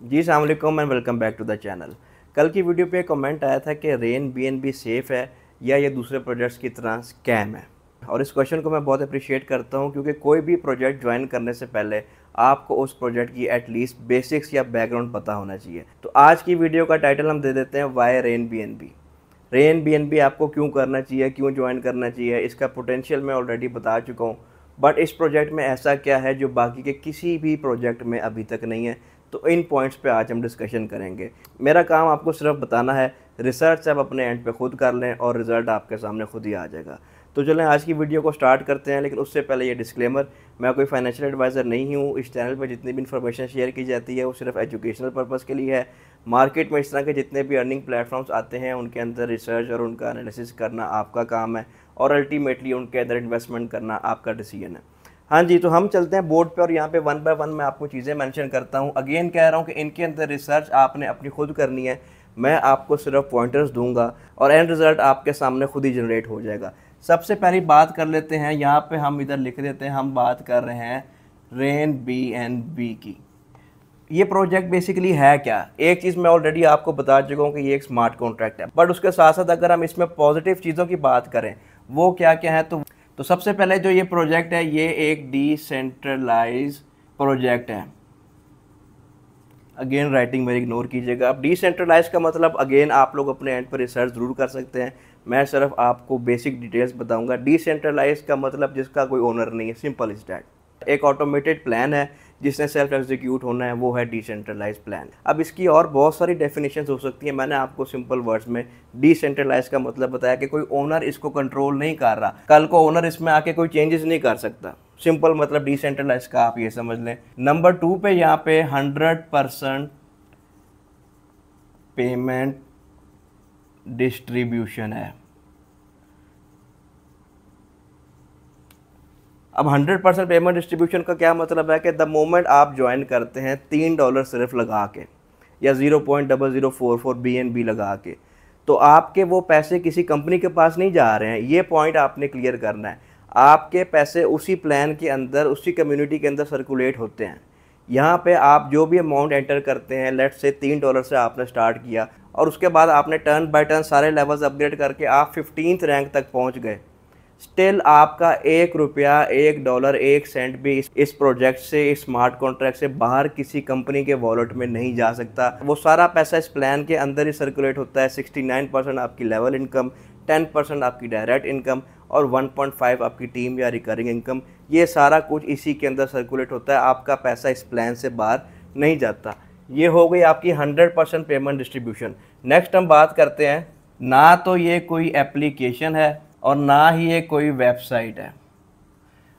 जी अस्सलाम वालेकुम and welcome back to the channel. कल की वीडियो पे कमेंट आया था कि रेन बीएनबी सेफ़ है या ये दूसरे प्रोजेक्ट्स की तरह स्कैम है। और इस क्वेश्चन को मैं बहुत अप्रिशिएट करता हूँ क्योंकि कोई भी प्रोजेक्ट ज्वाइन करने से पहले आपको उस प्रोजेक्ट की एटलीस्ट बेसिक्स या बैकग्राउंड पता होना चाहिए। तो आज की वीडियो का टाइटल हम दे देते हैं why Airbnb. Airbnb आपको क्यों करना चाहिए, क्यों ज्वाइन करना चाहिए, इसका पोटेंशियल मैं ऑलरेडी बता चुका हूँ। बट इस प्रोजेक्ट में ऐसा क्या है जो बाकी के किसी भी प्रोजेक्ट में अभी तक नहीं है, तो इन पॉइंट्स पे आज हम डिस्कशन करेंगे। मेरा काम आपको सिर्फ बताना है, रिसर्च आप अपने एंड पे खुद कर लें और रिज़ल्ट आपके सामने खुद ही आ जाएगा। तो चलें आज की वीडियो को स्टार्ट करते हैं, लेकिन उससे पहले ये डिस्क्लेमर, मैं कोई फाइनेंशियल एडवाइज़र नहीं हूँ। इस चैनल पे जितनी भी इन्फॉर्मेशन शेयर की जाती है वो सिर्फ एजुकेशनल पर्पज़ के लिए है। मार्केट में इस तरह के जितने भी अर्निंग प्लेटफॉर्म्स आते हैं उनके अंदर रिसर्च और उनका एनालिसिस करना आपका काम है और अल्टीमेटली उनके अंदर इन्वेस्टमेंट करना आपका डिसीजन है। हाँ जी, तो हम चलते हैं बोर्ड पे और यहाँ पे वन बाय वन मैं आपको चीज़ें मेंशन करता हूँ। अगेन कह रहा हूँ कि इनके अंदर रिसर्च आपने अपनी खुद करनी है। मैं आपको सिर्फ पॉइंटर्स दूंगा और एंड रिज़ल्ट आपके सामने खुद ही जनरेट हो जाएगा। सबसे पहली बात कर लेते हैं, यहाँ पे हम इधर लिख देते हैं, हम बात कर रहे हैं रेन बीएनबी की। ये प्रोजेक्ट बेसिकली है क्या? एक चीज़ मैं ऑलरेडी आपको बता चुका हूँ कि ये एक स्मार्ट कॉन्ट्रैक्ट है, बट उसके साथ साथ अगर हम इसमें पॉजिटिव चीज़ों की बात करें वो क्या क्या है, तो सबसे पहले जो ये प्रोजेक्ट है ये एक डिसेंट्रलाइज प्रोजेक्ट है। अगेन राइटिंग मेरी इग्नोर कीजिएगा। अब डिसेंट्रलाइज का मतलब अगेन आप लोग अपने एंड पर रिसर्च ज़रूर कर सकते हैं, मैं सिर्फ आपको बेसिक डिटेल्स बताऊंगा। डिसेंट्रलाइज का मतलब जिसका कोई ओनर नहीं है, सिंपल इज दैट। एक ऑटोमेटेड प्लान है जिसने सेल्फ एग्जीक्यूट होना है, वो है डिसेंट्रलाइज प्लान। अब इसकी और बहुत सारी डेफिनेशंस हो सकती हैं, मैंने आपको सिंपल वर्ड्स में डिसेंट्रलाइज का मतलब बताया कि कोई ओनर इसको कंट्रोल नहीं कर रहा, कल को ओनर इसमें आके कोई चेंजेस नहीं कर सकता। सिंपल मतलब डिसेंट्रलाइज का आप ये समझ लें। नंबर 2 पे यहाँ पे 100% पेमेंट डिस्ट्रीब्यूशन है। अब 100% पेमेंट डिस्ट्रीब्यूशन का क्या मतलब है कि द मोमेंट आप ज्वाइन करते हैं $3 सिर्फ लगा के या 0.0044 BNB लगा के, तो आपके वो पैसे किसी कंपनी के पास नहीं जा रहे हैं। ये पॉइंट आपने क्लियर करना है। आपके पैसे उसी प्लान के अंदर, उसी कम्युनिटी के अंदर सर्कुलेट होते हैं। यहाँ पे आप जो भी अमाउंट एंटर करते हैं, लेट्स से $3 से आपने स्टार्ट किया और उसके बाद आपने टर्न बाय टर्न सारे लेवल्स अपग्रेड करके आप 15th रैंक तक पहुँच गए, स्टिल आपका $1, $1, $1 भी इस प्रोजेक्ट से, इस स्मार्ट कॉन्ट्रैक्ट से बाहर किसी कंपनी के वॉलेट में नहीं जा सकता। वो सारा पैसा इस प्लान के अंदर ही सर्कुलेट होता है। 69% आपकी लेवल इनकम, 10% आपकी डायरेक्ट इनकम और 1.5 आपकी टीम या रिकरिंग इनकम, ये सारा कुछ इसी के अंदर सर्कुलेट होता है। आपका पैसा इस प्लान से बाहर नहीं जाता। ये हो गई आपकी 100% पेमेंट डिस्ट्रीब्यूशन। नेक्स्ट हम बात करते हैं, ना तो ये कोई एप्लीकेशन है और ना ही ये कोई वेबसाइट है।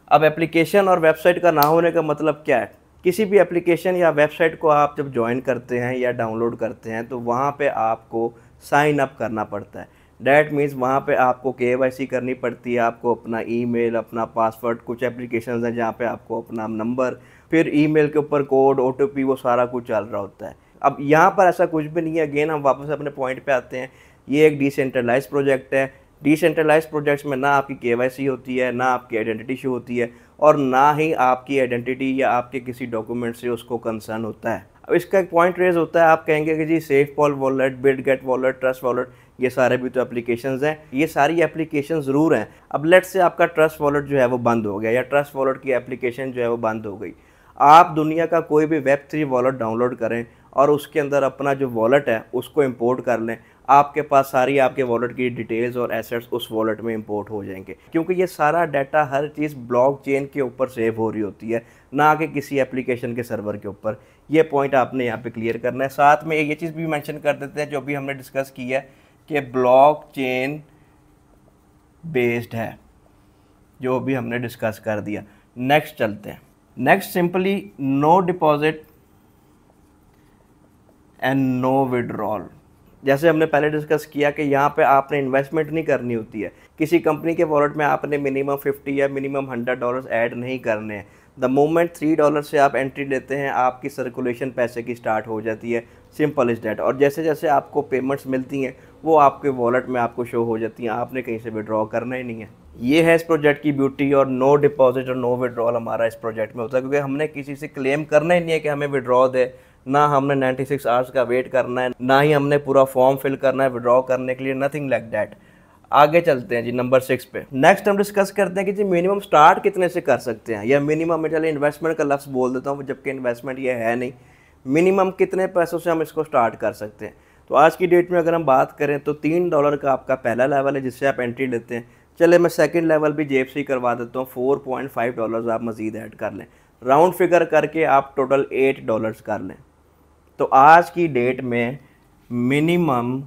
अब एप्लीकेशन और वेबसाइट का ना होने का मतलब क्या है? किसी भी एप्लीकेशन या वेबसाइट को आप जब ज्वाइन करते हैं या डाउनलोड करते हैं तो वहाँ पे आपको साइन अप करना पड़ता है। डैट मीन्स वहाँ पे आपको KYC करनी पड़ती है, आपको अपना ईमेल, अपना पासवर्ड, कुछ एप्लीकेशन हैं जहाँ पे आपको अपना नंबर, फिर ईमेल के ऊपर कोड, OTP, वो सारा कुछ चल रहा होता है। अब यहाँ पर ऐसा कुछ भी नहीं है। अगेन हम वापस अपने पॉइंट पे आते हैं, ये एक डिसेंट्रलाइज प्रोजेक्ट है। डिसेंट्रलाइज प्रोजेक्ट्स में ना आपकी KYC होती है, ना आपकी आइडेंटिटी शो होती है और ना ही आपकी आइडेंटिटी या आपके किसी डॉक्यूमेंट से उसको कंसर्न होता है। अब इसका एक पॉइंट रेज होता है, आप कहेंगे कि जी SafePal wallet, Bitget wallet, Trust wallet, ये सारे भी तो एप्लीकेशंस हैं। ये सारी एप्लीकेशन ज़रूर हैं। अब लेट्स से आपका ट्रस्ट वॉलेट जो है वो बंद हो गया या ट्रस्ट वॉलेट की एप्लीकेशन जो है वो बंद हो गई। आप दुनिया का कोई भी Web3 वॉलेट डाउनलोड करें और उसके अंदर अपना जो वॉलेट है उसको इंपोर्ट कर लें, आपके पास सारी आपके वॉलेट की डिटेल्स और एसेट्स उस वॉलेट में इंपोर्ट हो जाएंगे, क्योंकि ये सारा डाटा, हर चीज़ ब्लॉकचेन के ऊपर सेव हो रही होती है, ना कि किसी एप्लीकेशन के सर्वर के ऊपर। ये पॉइंट आपने यहाँ पे क्लियर करना है। साथ में ये चीज़ भी मेंशन कर देते हैं जो भी हमने डिस्कस की है कि ब्लॉकचेन बेस्ड है, जो भी हमने डिस्कस कर दिया। नेक्स्ट चलते हैं। Next simply no deposit and no withdrawal. जैसे हमने पहले डिस्कस किया कि यहाँ पे आपने इन्वेस्टमेंट नहीं करनी होती है, किसी कंपनी के वॉलेट में आपने मिनिमम 50 या मिनिमम $100 ऐड नहीं करने हैं। द मोमेंट $3 से आप एंट्री लेते हैं, आपकी सर्कुलेशन पैसे की स्टार्ट हो जाती है। Simple is that. और जैसे जैसे आपको पेमेंट्स मिलती हैं वो आपके वॉलेट में आपको शो हो जाती हैं, आपने कहीं से विड्रॉ करना ही नहीं है। ये है इस प्रोजेक्ट की ब्यूटी। और नो डिपॉजिट और नो विड्रॉल हमारा इस प्रोजेक्ट में होता है, क्योंकि हमने किसी से क्लेम करना ही नहीं है कि हमें विड्रॉ दे, ना हमने 96 आवर्स का वेट करना है, ना ही हमने पूरा फॉर्म फिल करना है विड्रॉ करने के लिए, नथिंग लाइक दैट। आगे चलते हैं जी नंबर 6 पे। नेक्स्ट हम डिस्कस करते हैं कि जी मिनिमम स्टार्ट कितने से कर सकते हैं, या मिनिमम, मैं चलिए इन्वेस्टमेंट का लफ्ज़ बोल देता हूँ जबकि इन्वेस्टमेंट ये है नहीं। मिनिमम कितने पैसों से हम इसको स्टार्ट कर सकते हैं। तो आज की डेट में अगर हम बात करें तो $3 का आपका पहला लेवल है जिससे आप एंट्री लेते हैं। चले मैं सेकंड लेवल भी जेब से ही करवा देता हूँ, $4.5 आप मज़ीद ऐड कर लें, राउंड फिगर करके आप टोटल $8 कर लें। तो आज की डेट में मिनिमम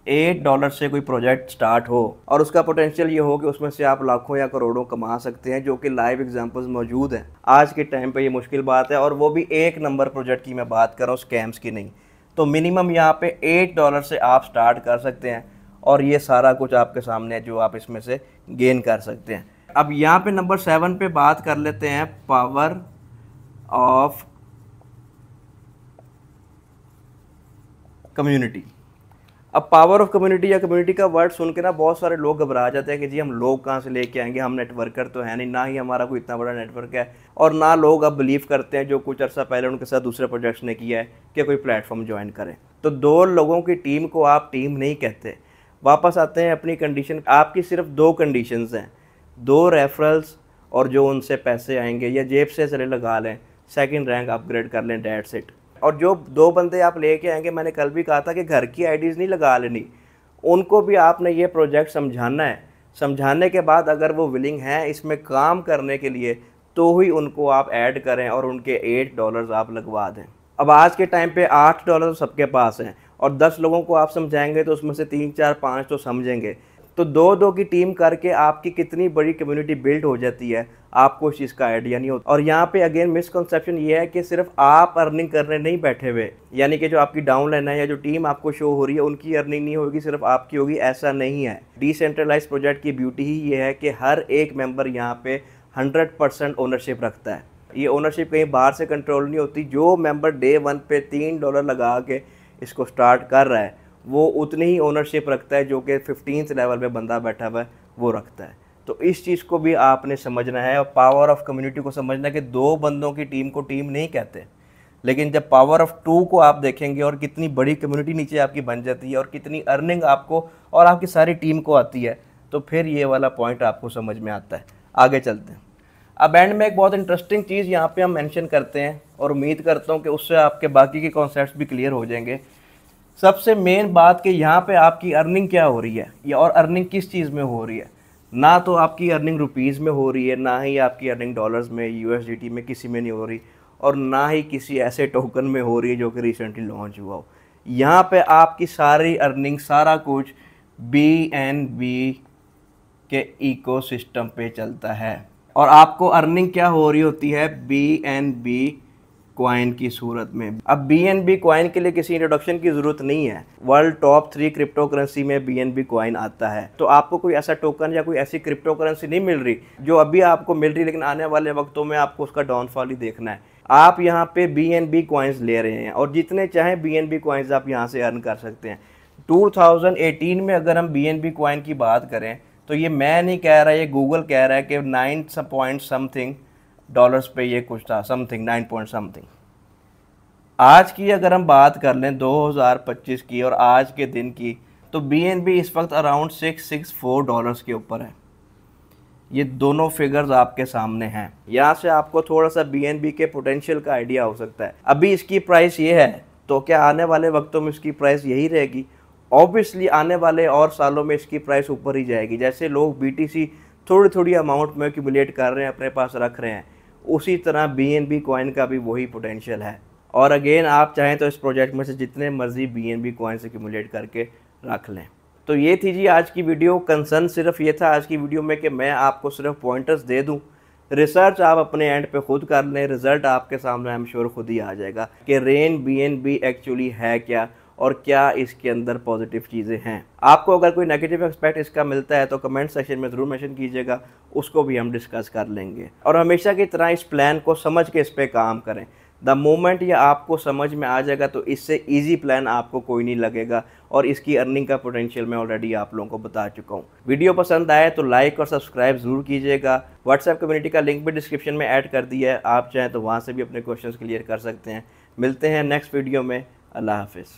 $8 से कोई प्रोजेक्ट स्टार्ट हो और उसका पोटेंशियल ये हो कि उसमें से आप लाखों या करोड़ों कमा सकते हैं, जो कि लाइव एग्जांपल्स मौजूद हैं। आज के टाइम पे ये मुश्किल बात है, और वो भी एक नंबर प्रोजेक्ट की मैं बात कर रहा हूँ, स्कैम्स की नहीं। तो मिनिमम यहाँ पे $8 से आप स्टार्ट कर सकते हैं, और ये सारा कुछ आपके सामने है जो आप इसमें से गेन कर सकते हैं। अब यहाँ पे नंबर 7 पे बात कर लेते हैं, पावर ऑफ कम्युनिटी। अब पावर ऑफ कम्युनिटी या कम्युनिटी का वर्ड सुन के ना बहुत सारे लोग घबरा जाते हैं कि जी हम लोग कहाँ से लेके आएंगे, हम नेटवर्कर तो है नहीं, ना ही हमारा कोई इतना बड़ा नेटवर्क है, और ना लोग अब बिलीव करते हैं जो कुछ अर्सा पहले उनके साथ दूसरे प्रोजेक्ट्स ने किया है कि कोई प्लेटफॉर्म ज्वाइन करें। तो 2 लोगों की टीम को आप टीम नहीं कहते। वापस आते हैं अपनी कंडीशन, आपकी सिर्फ 2 कंडीशंस हैं, 2 रेफरल्स और जो उनसे पैसे आएंगे, या जेब से चले लगा लें, सेकंड रैंक अपग्रेड कर लें, डेट्स इट। और जो 2 बंदे आप लेके आएंगे, मैंने कल भी कहा था कि घर की आईडीज़ नहीं लगा लेनी, उनको भी आपने ये प्रोजेक्ट समझाना है। समझाने के बाद अगर वो विलिंग हैं इसमें काम करने के लिए, तो ही उनको आप ऐड करें और उनके $8 आप लगवा दें। अब आज के टाइम पे $8 सबके पास हैं, और 10 लोगों को आप समझाएंगे तो उसमें से 3, 4, 5 तो समझेंगे। तो 2-2 की टीम करके आपकी कितनी बड़ी कम्युनिटी बिल्ड हो जाती है, आपको इस चीज़ का आइडिया नहीं होता। और यहाँ पे अगेन मिसकंसेप्शन ये है कि सिर्फ आप अर्निंग करने नहीं बैठे हुए, यानी कि जो आपकी डाउन लाइन है या जो टीम आपको शो हो रही है उनकी अर्निंग नहीं होगी, सिर्फ आपकी होगी, ऐसा नहीं है। डिसेंट्रलाइज प्रोजेक्ट की ब्यूटी ही ये है कि हर एक मेंबर यहाँ पे 100% ओनरशिप रखता है। ये ओनरशिप कहीं बाहर से कंट्रोल नहीं होती। जो मेंबर डे 1 पे $3 लगा के इसको स्टार्ट कर रहा है, वो उतनी ही ओनरशिप रखता है जो कि 15th लेवल पे बंदा बैठा हुआ है वो रखता है। तो इस चीज़ को भी आपने समझना है, और पावर ऑफ कम्युनिटी को समझना है कि 2 बंदों की टीम को टीम नहीं कहते, लेकिन जब पावर ऑफ 2 को आप देखेंगे और कितनी बड़ी कम्युनिटी नीचे आपकी बन जाती है और कितनी अर्निंग आपको और आपकी सारी टीम को आती है, तो फिर ये वाला पॉइंट आपको समझ में आता है। आगे चलते हैं। अब एंड में एक बहुत इंटरेस्टिंग चीज़ यहाँ पे हम मेंशन करते हैं, और उम्मीद करता हूँ कि उससे आपके बाकी के कॉन्सेप्ट्स भी क्लियर हो जाएंगे। सबसे मेन बात कि यहाँ पे आपकी अर्निंग क्या हो रही है, या और अर्निंग किस चीज़ में हो रही है। ना तो आपकी अर्निंग रुपीज़ में हो रही है, ना ही आपकी अर्निंग डॉलर्स में, USDT में, किसी में नहीं हो रही, और ना ही किसी ऐसे टोकन में हो रही है जो कि रिसेंटली लॉन्च हुआ हो। यहाँ पे आपकी सारी अर्निंग, सारा कुछ BNB के इकोसिस्टम पे चलता है। और आपको अर्निंग क्या हो रही होती है, BNB कॉइन की सूरत में। अब BNB कॉइन के लिए किसी इंट्रोडक्शन की ज़रूरत नहीं है, वर्ल्ड टॉप 3 क्रिप्टो करेंसी में BNB कॉइन आता है। तो आपको कोई ऐसा टोकन या कोई ऐसी क्रिप्टो करेंसी नहीं मिल रही जो अभी आपको मिल रही, लेकिन आने वाले वक्तों में आपको उसका डाउनफॉल ही देखना है। आप यहाँ पे BNB कॉइन्स ले रहे हैं, और जितने चाहें BNB कॉइन्स आप यहाँ से अर्न कर सकते हैं। 2018 में अगर हम BNB कॉइन की बात करें, तो ये मैं नहीं कह रहा, ये गूगल कह रहा है कि 9 पॉइंट समथिंग डॉलर्स पे ये कुछ था, समथिंग 9 पॉइंट समथिंग। आज की अगर हम बात कर लें 2025 की और आज के दिन की, तो BNB इस वक्त अराउंड $664 के ऊपर है। ये दोनों फिगर्स आपके सामने हैं। यहाँ से आपको थोड़ा सा BNB के पोटेंशियल का आइडिया हो सकता है। अभी इसकी प्राइस ये है, तो क्या आने वाले वक्तों में इसकी प्राइस यही रहेगी? ऑब्वियसली आने वाले और सालों में इसकी प्राइस ऊपर ही जाएगी। जैसे लोग BTC थोड़ी थोड़ी अमाउंट में एक्यूमुलेट कर रहे हैं, अपने पास रख रहे हैं, उसी तरह BNB कॉइन का भी वही पोटेंशियल है। और अगेन आप चाहें तो इस प्रोजेक्ट में से जितने मर्जी BNB कॉइन्स एक्यूमुलेट करके रख लें। तो ये थी जी आज की वीडियो। कंसर्न सिर्फ ये था आज की वीडियो में कि मैं आपको सिर्फ पॉइंटर्स दे दूं, रिसर्च आप अपने एंड पे खुद कर लें, रिजल्ट आपके सामने आई एम श्योर खुद ही आ जाएगा कि रेन BNB एक्चुअली है क्या और क्या इसके अंदर पॉजिटिव चीज़ें हैं। आपको अगर कोई नेगेटिव एस्पेक्ट इसका मिलता है तो कमेंट सेक्शन में ज़रूर मेंशन कीजिएगा, उसको भी हम डिस्कस कर लेंगे। और हमेशा की तरह इस प्लान को समझ के इस पर काम करें। द मोमेंट ये आपको समझ में आ जाएगा तो इससे इजी प्लान आपको कोई नहीं लगेगा, और इसकी अर्निंग का पोटेंशियल मैं ऑलरेडी आप लोगों को बता चुका हूँ। वीडियो पसंद आए तो लाइक और सब्सक्राइब ज़रूर कीजिएगा। व्हाट्सएप कम्युनिटी का लिंक भी डिस्क्रिप्शन में ऐड कर दिया है, आप चाहें तो वहाँ से भी अपने क्वेश्चंस क्लियर कर सकते हैं। मिलते हैं नेक्स्ट वीडियो में। अल्लाह हाफिज़।